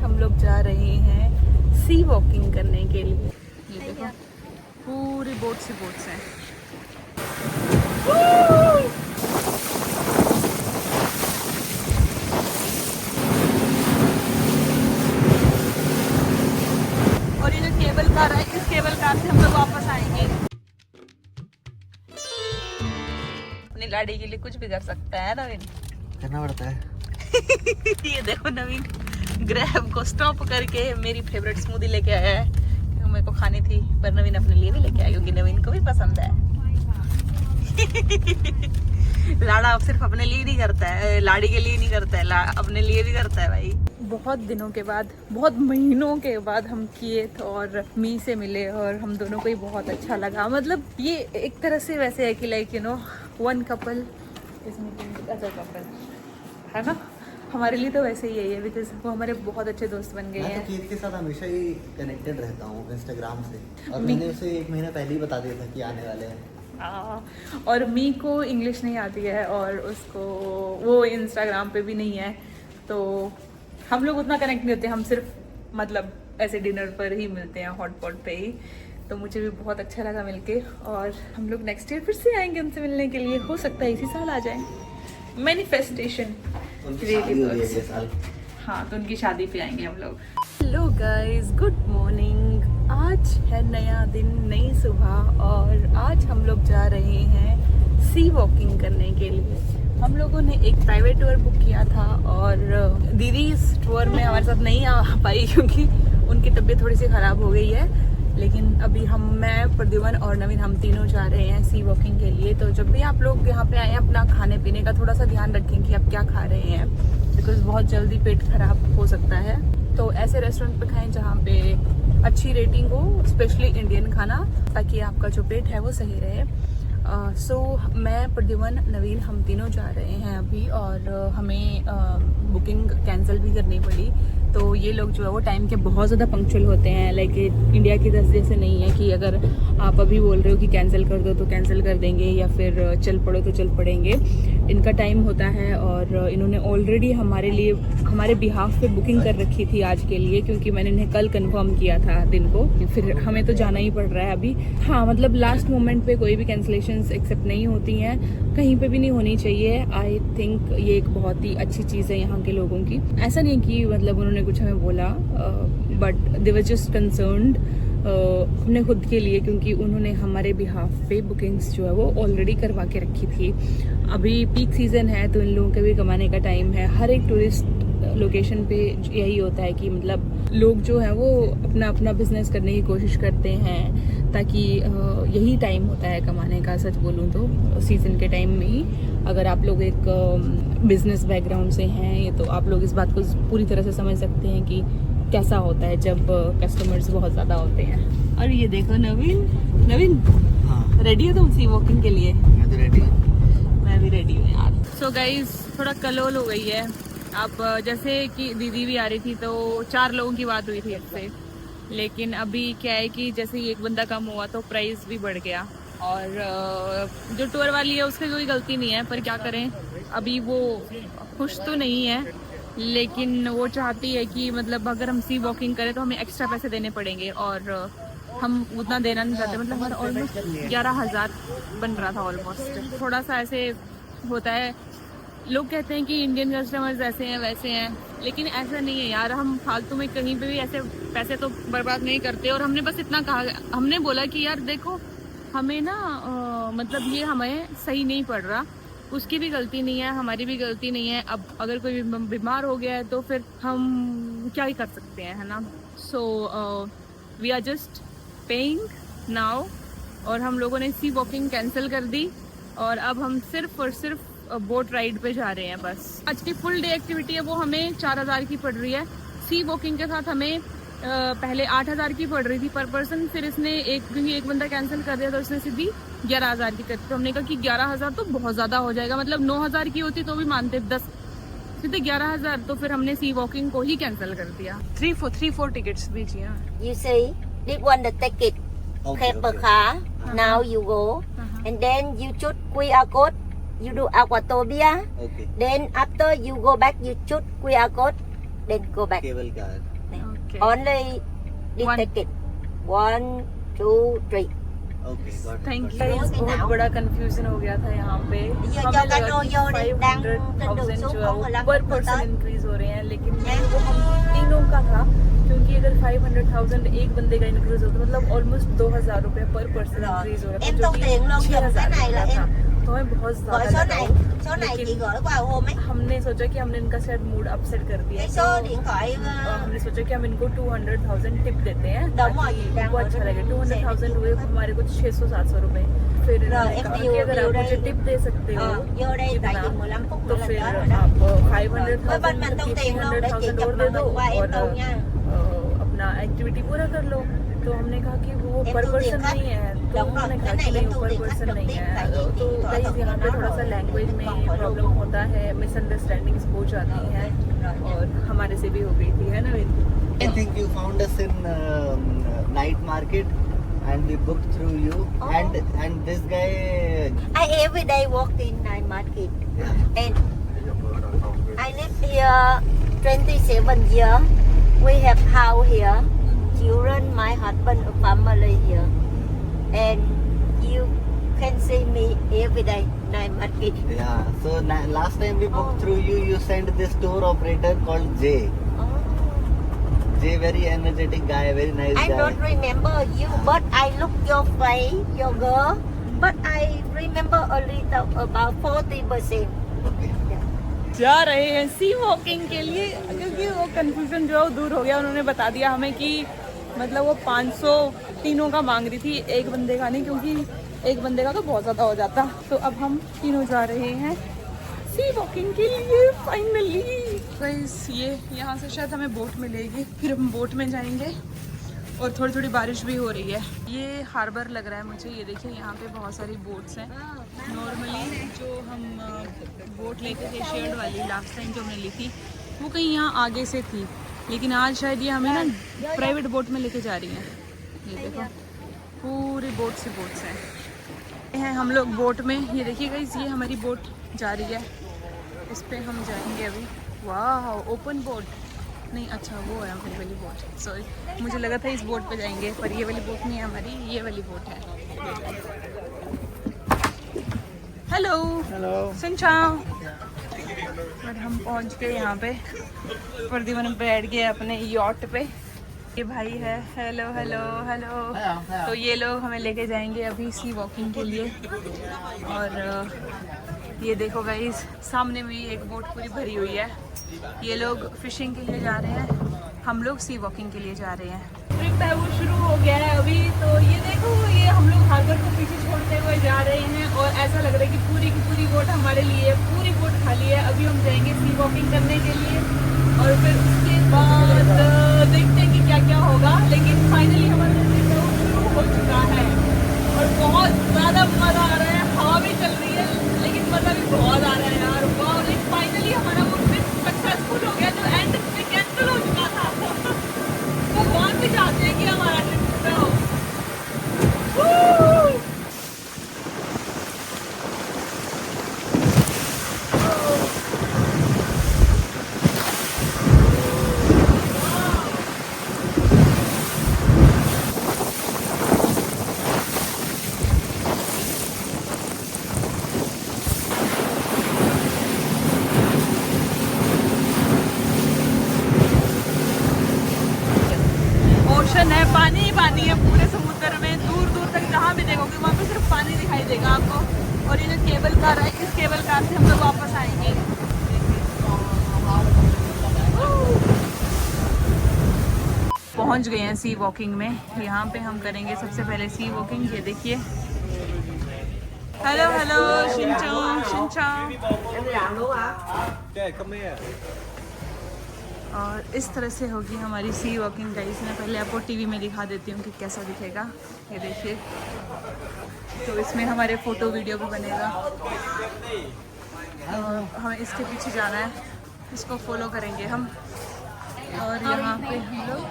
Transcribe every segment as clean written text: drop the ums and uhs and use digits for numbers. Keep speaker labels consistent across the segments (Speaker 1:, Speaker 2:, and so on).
Speaker 1: हम लोग जा रहे हैं सी वॉकिंग करने के लिए। ये देखो पूरी बोट्स ही बोट्स हैं। और ये जो केबल कार है, इस केबल कार से हम लोग वापस आएंगे। अपनी लाड़ी के लिए कुछ भी कर सकता है नवीन,
Speaker 2: करना पड़ता है।
Speaker 1: ये देखो नवीन ग्रैब को स्टॉप करके मेरी फेवरेट स्मूदी लेके आया है, तो मेरे को खानी थी, पर नवीन अपने लिए भी लेके आया क्योंकि नवीन को भी पसंद है। लाड़ा अब सिर्फ अपने लिए नहीं करता है, लाड़ी के लिए नहीं करता है, अपने लिए भी करता है भाई। बहुत दिनों के बाद, बहुत महीनों के बाद हम किए तो और मी से मिले और हम दोनों को ही बहुत अच्छा लगा। मतलब ये एक तरह से वैसे है कि like you know one couple is meeting other couple, है ना। हमारे लिए तो वैसे ही है बिकॉज वो हमारे बहुत अच्छे दोस्त बन गए हैं।
Speaker 2: मैं तो कीर्ति के साथ हमेशा ही कनेक्टेड रहता हूँ इंस्टाग्राम से, और मैंने उसे 1 महीना पहले ही बता दिया था कि आने वाले हैं।
Speaker 1: और मी को इंग्लिश नहीं आती है और उसको वो इंस्टाग्राम पे भी नहीं है, तो हम लोग उतना कनेक्ट नहीं होते। हम सिर्फ मतलब ऐसे डिनर पर ही मिलते हैं, हॉटपॉट पे ही। तो मुझे भी बहुत अच्छा लगा मिलके, और हम लोग नेक्स्ट ईयर फिर से आएंगे उनसे मिलने के लिए। हो सकता है इसी साल आ जाए। मैनिफेस्टेशन
Speaker 2: साल।
Speaker 1: हाँ, तो उनकी शादी पे आएंगे हम लोग। Hello guys, good morning. आज है नया दिन, नई सुबह, और आज हम लोग जा रहे हैं सी वॉकिंग करने के लिए। हम लोगों ने एक प्राइवेट टूर बुक किया था और दीदी इस टूर में हमारे साथ नहीं आ पाई क्योंकि उनकी तबीयत थोड़ी सी ख़राब हो गई है। लेकिन अभी मैं, प्रद्युमन और नवीन, हम तीनों जा रहे हैं सी वॉकिंग के लिए। तो जब भी आप लोग यहाँ पे आए, अपना खाने पीने का थोड़ा सा ध्यान रखें कि आप क्या खा रहे हैं, बिकॉज बहुत जल्दी पेट खराब हो सकता है। तो ऐसे रेस्टोरेंट पे खाएं जहाँ पे अच्छी रेटिंग हो, स्पेशली इंडियन खाना, ताकि आपका जो पेट है वो सही रहे। सो मैं, प्रद्युमन, नवीन, हम तीनों जा रहे हैं अभी, और हमें बुकिंग कैंसिल भी करनी पड़ी। तो ये लोग जो है वो टाइम के बहुत ज़्यादा पंक्चुअल होते हैं। लाइक इंडिया की तरह जैसे नहीं है कि अगर आप अभी बोल रहे हो कि कैंसिल कर दो तो कैंसिल कर देंगे, या फिर चल पड़ो तो चल पड़ेंगे। इनका टाइम होता है, और इन्होंने ऑलरेडी हमारे लिए, हमारे बिहाफ पे बुकिंग कर रखी थी आज के लिए, क्योंकि मैंने इन्हें कल कंफर्म किया था दिन को। फिर हमें तो जाना ही पड़ रहा है अभी। हाँ, मतलब लास्ट मोमेंट पे कोई भी कैंसिलेशंस एक्सेप्ट नहीं होती हैं, कहीं पे भी नहीं होनी चाहिए। आई थिंक ये एक बहुत ही अच्छी चीज़ है यहाँ के लोगों की। ऐसा नहीं कि मतलब उन्होंने कुछ हमें बोला, but they were just concerned अपने खुद के लिए, क्योंकि उन्होंने हमारे बिहाफ पे बुकिंग्स जो है वो ऑलरेडी करवा के रखी थी। अभी पीक सीज़न है तो इन लोगों के भी कमाने का टाइम है। हर एक टूरिस्ट लोकेशन पे यही होता है कि मतलब लोग जो हैं वो अपना अपना बिजनेस करने की कोशिश करते हैं, ताकि यही टाइम होता है कमाने का। सच बोलूँ तो सीज़न के टाइम में ही, अगर आप लोग एक बिजनेस बैकग्राउंड से हैं ये, तो आप लोग इस बात को पूरी तरह से समझ सकते हैं कि कैसा होता है जब कस्टमर्स बहुत ज़्यादा होते हैं। और ये देखो नवीन,
Speaker 2: हाँ,
Speaker 1: रेडी हो तुम सी वॉकिंग के लिए?
Speaker 2: मैं तो रेडी हूँ।
Speaker 1: मैं भी रेडी हूँ यार। सो गाइज, थोड़ा कलोल हो गई है। अब जैसे कि दीदी भी आ रही थी तो 4 लोगों की बात हुई थी इससे, लेकिन अभी क्या है कि जैसे ही एक बंदा कम हुआ तो प्राइस भी बढ़ गया। और जो टूर वाली है उसकी कोई गलती नहीं है, पर क्या करें, अभी वो खुश तो नहीं है, लेकिन वो चाहती है कि मतलब अगर हम सी वॉकिंग करें तो हमें एक्स्ट्रा पैसे देने पड़ेंगे, और हम उतना देना नहीं चाहते। मतलब हमारा ऑलमोस्ट 11,000 बन रहा था ऑलमोस्ट। थोड़ा सा ऐसे होता है, लोग कहते हैं कि इंडियन कस्टमर्स ऐसे हैं वैसे हैं, लेकिन ऐसा नहीं है यार। हम फालतू में कहीं पे भी ऐसे पैसे तो बर्बाद नहीं करते। और हमने बस इतना कहा, हमने बोला कि यार देखो हमें ना मतलब ये हमें सही नहीं पड़ रहा, उसकी भी गलती नहीं है, हमारी भी गलती नहीं है। अब अगर कोई बीमार हो गया है तो फिर हम क्या ही कर सकते हैं, है ना। So we are just paying now, और हम लोगों ने सी वॉकिंग कैंसिल कर दी, और अब हम सिर्फ और सिर्फ बोट राइड पे जा रहे हैं बस। आज की फुल डे एक्टिविटी है वो हमें 4,000 की पड़ रही है। सी वॉकिंग के साथ हमें पहले 8,000 की पड़ रही थी पर पर्सन, फिर इसने क्योंकि एक बंदा कैंसिल कर दिया तो उसने सीधी 11,000 की कर दी। तो हमने कहा कि 11,000 तो बहुत ज़्यादा हो जाएगा, मतलब 9,000 की होती तो भी मानते, 10 सीधे 11,000, तो फिर हमने सी वॉकिंग को ही कैंसिल कर दिया। 3-4 टिकट्स दीजिए।
Speaker 3: You see, this one the ticket per car. Now you go, and then you choose QR code. You do Aquatopia.
Speaker 2: Okay.
Speaker 3: Then after you go back, you choose QR code. Then go back.
Speaker 2: Cable car.
Speaker 1: Okay.
Speaker 3: Only the
Speaker 1: One.
Speaker 3: ticket. 1, 2, 3.
Speaker 2: Okay got
Speaker 1: thank
Speaker 2: it.
Speaker 1: You. बहुत बड़ा confusion हो गया था यहाँ पे।
Speaker 3: Giờ
Speaker 1: हमें
Speaker 3: cho
Speaker 1: लगा
Speaker 3: cano
Speaker 1: कि
Speaker 3: vô đi, đang trên đường
Speaker 1: 500,000
Speaker 3: xuống
Speaker 1: जो है
Speaker 3: có
Speaker 1: वो
Speaker 3: 15
Speaker 1: पर
Speaker 3: phút
Speaker 1: पर्सन
Speaker 3: tới.
Speaker 1: इंक्रीज हो रहे हैं, लेकिन वो हम तीनों का था, क्योंकि अगर 500,000 एक बंदे का इंक्रीज होता मतलब ऑलमोस्ट 2,000 रुपए पर पर्सन इंक्रीज हो रहा था,
Speaker 3: Em
Speaker 1: जो
Speaker 3: tung
Speaker 1: कि
Speaker 3: tiền luôn, dùng cái
Speaker 1: 6,000
Speaker 3: này là
Speaker 1: था।
Speaker 3: em
Speaker 1: तो हमें बहुत
Speaker 3: gọi
Speaker 1: ज्यादा
Speaker 3: số
Speaker 1: लगा
Speaker 3: này,
Speaker 1: वो।
Speaker 3: số này chị
Speaker 1: लेकिन
Speaker 3: gửi qua hôm ấy.
Speaker 1: हमने सोचा कि हमने इनका शायद मूड अपसेट कर दिया,
Speaker 3: Cái
Speaker 1: तो
Speaker 3: số điện thoại
Speaker 1: हमने सोचा कि हम इनको 200,000 टिप देते हैं
Speaker 3: Đúng rồi,
Speaker 1: ताकि
Speaker 3: chị đang
Speaker 1: उनको
Speaker 3: ở
Speaker 1: अच्छा
Speaker 3: trên
Speaker 1: लगे।
Speaker 3: xe
Speaker 1: 200,000
Speaker 3: này.
Speaker 1: हुए हमारे कुछ 600-700 रुपए। फिर
Speaker 3: Rồi,
Speaker 1: इन्होंने
Speaker 3: em
Speaker 1: कहा
Speaker 3: điều-
Speaker 1: कि अगर
Speaker 3: điều
Speaker 1: आप मुझे
Speaker 3: đây.
Speaker 1: टिप दे सकते हो
Speaker 3: Vô đây tại
Speaker 1: इतना,
Speaker 3: vì 15 phút
Speaker 1: तो
Speaker 3: nữa là
Speaker 1: फिर
Speaker 3: tới rồi đó.
Speaker 1: आप
Speaker 3: Với
Speaker 1: 500,000
Speaker 3: bên mình tung tiền luôn để chị
Speaker 1: 1,500,000
Speaker 3: chụp
Speaker 1: और दे
Speaker 3: màn
Speaker 1: दो
Speaker 3: hình qua em
Speaker 1: और
Speaker 3: tung nha.
Speaker 1: अपना एक्टिविटी पूरा कर लो। तो हमने कहा कि वो
Speaker 3: Em
Speaker 1: पर
Speaker 3: tung tiền
Speaker 1: पर्सन
Speaker 3: khách.
Speaker 1: नहीं है, तो
Speaker 3: Đúng rồi,
Speaker 1: उन्होंने
Speaker 3: cái
Speaker 1: कहा
Speaker 3: này
Speaker 1: कि
Speaker 3: em
Speaker 1: नहीं
Speaker 3: tung
Speaker 1: पर
Speaker 3: tiền khách
Speaker 1: पर्सन
Speaker 3: trực
Speaker 1: नहीं
Speaker 3: tiếp
Speaker 1: है।
Speaker 3: tại vì
Speaker 1: तो
Speaker 3: chị thỏa
Speaker 1: गाइस
Speaker 3: thuận
Speaker 1: यहाँ पे
Speaker 3: với nó
Speaker 1: थोड़ा सा
Speaker 3: rồi.
Speaker 1: लैंग्वेज में
Speaker 3: Còn phải
Speaker 1: प्रॉब्लम
Speaker 3: luôn.
Speaker 1: होता है, मिसअंडरस्टैंडिंग्स हो जाती हैं, और हमारे से भी हो गई थी, है ना win?
Speaker 2: I think you found us in night market and we booked through you
Speaker 3: Oh.
Speaker 2: and this guy
Speaker 3: I every day work in night market
Speaker 2: yeah.
Speaker 3: and I live here 27 years. We have house here, children, my husband, a family here, and you can see me every day night market.
Speaker 2: Yeah, so last time we booked
Speaker 3: Oh.
Speaker 2: through you, you sent this tour operator called Jay.
Speaker 3: Oh.
Speaker 2: Jay, very energetic guy, very nice
Speaker 3: I
Speaker 2: guy.
Speaker 3: don't remember you, but I look your face, your girl, but I remember a little, about 40%.
Speaker 2: Okay.
Speaker 1: जा रहे हैं sea walking के लिए, क्योंकि वो confusion जो है वो दूर हो गया। उन्होंने बता दिया हमें कि मतलब वो 500 तीनों का मांग रही थी, एक बंदे का नहीं, क्योंकि एक बंदे का तो बहुत ज़्यादा हो जाता। तो अब हम तीनों जा रहे हैं सी वॉकिंग के लिए फाइनली। गाइस ये यहाँ से शायद हमें बोट मिलेगी, फिर हम बोट में जाएंगे, और थोड़ी थोड़ी बारिश भी हो रही है। ये हार्बर लग रहा है मुझे, ये देखिए यहाँ पे बहुत सारी बोट्स हैं। नॉर्मली जो हम बोट लेते थे शेयर्ड वाली, लास्ट टाइम जो हमने ली थी वो कहीं यहाँ आगे से थी, लेकिन आज शायद ये हमें ना प्राइवेट बोट में लेके जा रही हैं। ये देखो पूरी बोट्स ही बोट्स हैं हम लोग बोट में। ये देखिए गाइस ये हमारी बोट जा रही है, इस पे हम जाएंगे अभी। वाह ओपन बोट नहीं, अच्छा वो है हमारी वाली बोट, सॉरी मुझे लगा था इस बोट पे जाएंगे, पर ये वाली बोट नहीं है हमारी, ये वाली बोट है। Hello
Speaker 2: Hello.
Speaker 1: सिंचाओ। और हम पहुंच गए यहाँ पे, प्रदीपन बैठ गए अपने यॉट पे। ये भाई है, हेलो हेलो हेलो। तो ये लोग हमें लेके जाएंगे अभी सी वॉकिंग के लिए। और ये देखो गाइस सामने में ही एक बोट पूरी भरी हुई है। ये लोग फिशिंग के लिए जा रहे हैं, हम लोग सी वॉकिंग के लिए जा रहे हैं। ट्रिप है वो शुरू हो गया है अभी। तो ये देखो ये हम लोग हार्बर को पीछे छोड़ते हुए जा रहे हैं, और ऐसा लग रहा है कि पूरी की पूरी बोट हमारे लिए, पूरी बोट खाली है। अभी हम जाएंगे सी वॉकिंग करने के लिए, और फिर उसके बाद देखते हैं कि क्या क्या होगा। लेकिन फाइनली हमारा ट्रिप है वो शुरू हो चुका है, और बहुत ज़्यादा मज़ा आ रहा है। हवा भी चल रही है, लेकिन मज़ा भी बहुत आ रहा है यार। वाह, लेकिन फाइनली हमारा वो ट्रिप सक्सेसफुल हो गया, जो एंड में कैंसिल हो चुका था। भगवान भी चाहते हैं कि हमारा ट्रिप पूरा हो। ओशन है, पानी ही पानी है पूरे समुद्र में, दूर दूर तक जहाँ भी देखोगे वहाँ पे सिर्फ पानी दिखाई देगा आपको। और ये जो केबल कार है, इस केबल कार से हम लोग वापस आएंगे। पहुँच गए हैं सी वॉकिंग में। यहाँ पे हम करेंगे सबसे पहले सी वॉकिंग। ये देखिए हेलो हेलो शिनचाओ शिनचाओ। और इस तरह से होगी हमारी सी वॉकिंग गाइस। मैं पहले आपको टीवी में दिखा देती हूँ कि कैसा दिखेगा। ये देखिए, तो इसमें हमारे फ़ोटो वीडियो भी बनेगा। हमें इसके पीछे जाना है, इसको फॉलो करेंगे हम। और यहाँ पे हम लोग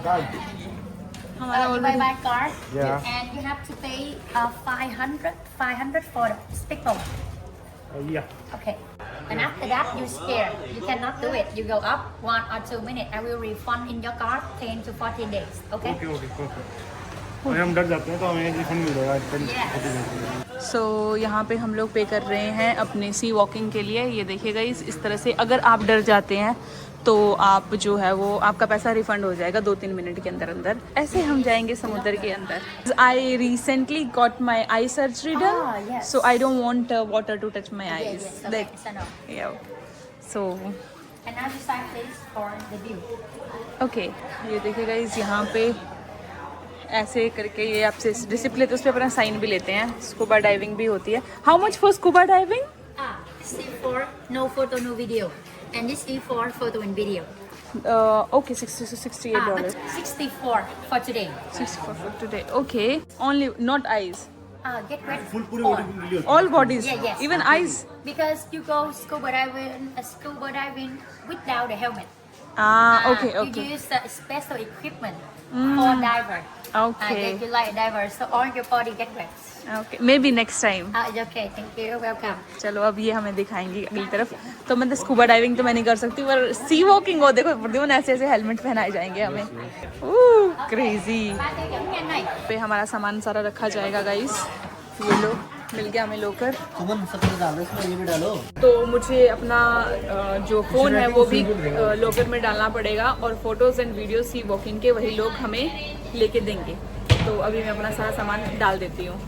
Speaker 1: हमारा
Speaker 4: You buy
Speaker 1: already
Speaker 4: by card,
Speaker 5: Yeah.
Speaker 4: and you have to pay 500 for the sticker.
Speaker 5: Yeah.
Speaker 4: Okay. And after that, you scared. You cannot do it. You go up 1 or 2 minutes. I will refund in your card 10 to 14 days. Okay?
Speaker 5: Okay okay perfect. और हम डर जाते हैं तो हमें refund मिल जाएगा 10
Speaker 1: सो यहाँ पे हम लोग पे कर रहे हैं अपने सी वॉकिंग के लिए। ये देखिएगा इस तरह से अगर आप डर जाते हैं तो आप जो है वो आपका पैसा रिफंड हो जाएगा 2-3 मिनट के अंदर अंदर। ऐसे हम जाएंगे समुद्र के अंदर। I recently got my eye surgery done,
Speaker 4: yes.
Speaker 1: So I don't want water to touch my
Speaker 4: Yes,
Speaker 1: eyes.
Speaker 4: yes. Okay, it's enough.
Speaker 1: So
Speaker 4: And now you sign please for the view.
Speaker 1: Okay, ये देखिएगा यहाँ पे ऐसे करके ये आपसे receipt लेते, उस पर अपना साइन भी लेते हैं। स्कूबा डाइविंग भी होती है। How much for scuba diving?
Speaker 4: C for no photo, no video. And this E for photo and video.
Speaker 1: Okay, $68.
Speaker 4: 64 for today.
Speaker 1: 64 for today. Okay, only not eyes.
Speaker 4: Get wet.
Speaker 5: Full पूरी
Speaker 4: all.
Speaker 5: Body गिली होती
Speaker 1: All bodies,
Speaker 4: Yeah, yes.
Speaker 1: even eyes.
Speaker 4: Because you go scuba diving without a helmet.
Speaker 1: Okay,
Speaker 4: You
Speaker 1: okay.
Speaker 4: use special equipment for diver.
Speaker 1: Okay.
Speaker 4: If you like diver, so all your body get wet.
Speaker 1: Okay, maybe next time.
Speaker 4: Okay, thank you. Welcome.
Speaker 1: चलो अब ये हमें दिखाएंगी अगली तरफ। तो मतलब scuba diving तो मैं नहीं कर सकती, पर सी वॉकिंग हो देखो प्रद्युम्न ऐसे ऐसे हेलमेट पहनाए जाएंगे हमें। क्रेजी। पे हमारा सामान सारा रखा जाएगा गाइस। ये लो मिल गया हमें लोकर।
Speaker 2: सुमन सबसे डालो इसमें, ये भी डालो।
Speaker 1: तो मुझे अपना जो फ़ोन है वो भी लॉकर में डालना पड़ेगा और photos and video sea walking के वही लोग हमें लेके देंगे। तो अभी मैं अपना सारा सामान डाल देती हूँ।